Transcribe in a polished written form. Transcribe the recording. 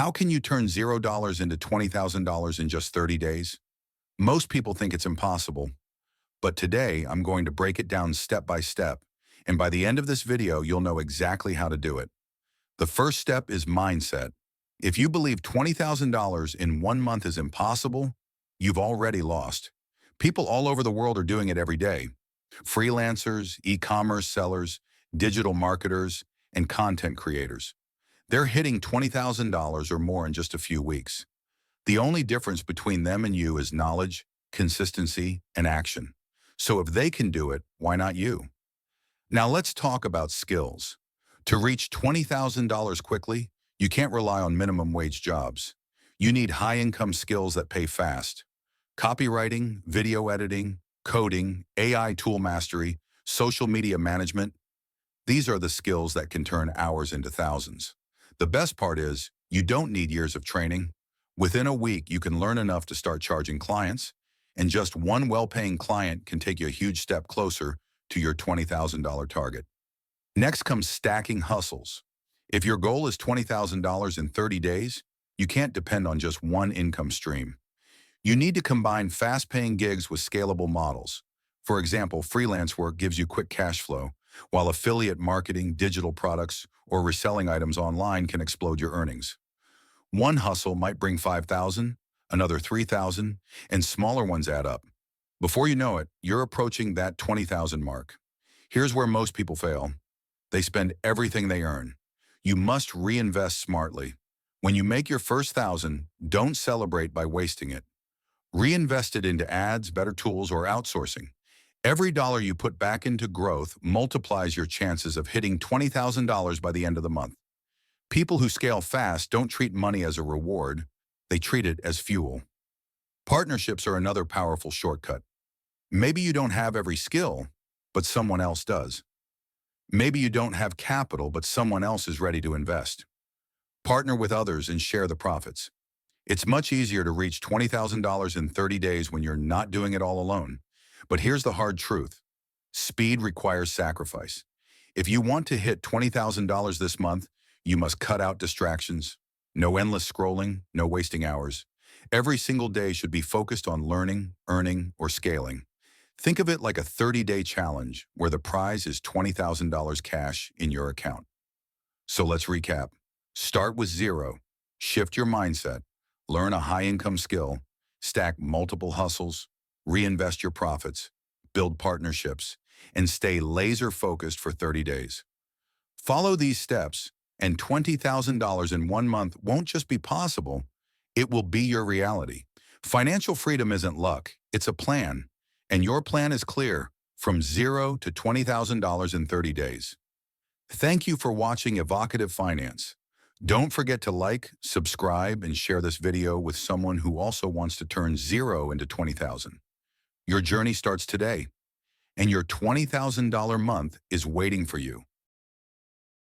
How can you turn $0 into $20,000 in just 30 days? Most people think it's impossible, but today I'm going to break it down step by step, and by the end of this video, you'll know exactly how to do it. The first step is mindset. If you believe $20,000 in 1 month is impossible, you've already lost. People all over the world are doing it every day. Freelancers, e-commerce sellers, digital marketers, and content creators. They're hitting $20,000 or more in just a few weeks. The only difference between them and you is knowledge, consistency, and action. So if they can do it, why not you? Now let's talk about skills. To reach $20,000 quickly, you can't rely on minimum wage jobs. You need high-income skills that pay fast. Copywriting, video editing, coding, AI tool mastery, social media management. These are the skills that can turn hours into thousands. The best part is, you don't need years of training. Within a week, you can learn enough to start charging clients, and just one well-paying client can take you a huge step closer to your $20,000 target. Next comes stacking hustles. If your goal is $20,000 in 30 days, you can't depend on just one income stream. You need to combine fast-paying gigs with scalable models. For example, freelance work gives you quick cash flow, while affiliate marketing, digital products, or reselling items online can explode your earnings. One hustle might bring $5,000, another $3,000, and smaller ones add up. Before you know it, you're approaching that $20,000 mark. Here's where most people fail. They spend everything they earn. You must reinvest smartly. When you make your first $1,000, don't celebrate by wasting it. Reinvest it into ads, better tools, or outsourcing. Every dollar you put back into growth multiplies your chances of hitting $20,000 by the end of the month. People who scale fast don't treat money as a reward, they treat it as fuel. Partnerships are another powerful shortcut. Maybe you don't have every skill, but someone else does. Maybe you don't have capital, but someone else is ready to invest. Partner with others and share the profits. It's much easier to reach $20,000 in 30 days when you're not doing it all alone. But here's the hard truth. Speed requires sacrifice. If you want to hit $20,000 this month, you must cut out distractions. No endless scrolling, no wasting hours. Every single day should be focused on learning, earning, or scaling. Think of it like a 30-day challenge where the prize is $20,000 cash in your account. So let's recap. Start with zero. Shift your mindset. Learn a high-income skill. Stack multiple hustles. Reinvest your profits. Build partnerships. And stay laser-focused for 30 days. Follow these steps, and $20,000 in 1 month won't just be possible, it will be your reality. Financial freedom isn't luck, it's a plan. And your plan is clear, from $0 to $20,000 in 30 days. Thank you for watching Evocative Finance. Don't forget to like, subscribe, and share this video with someone who also wants to turn 0 into 20,000. Your journey starts today, and your $20,000 month is waiting for you.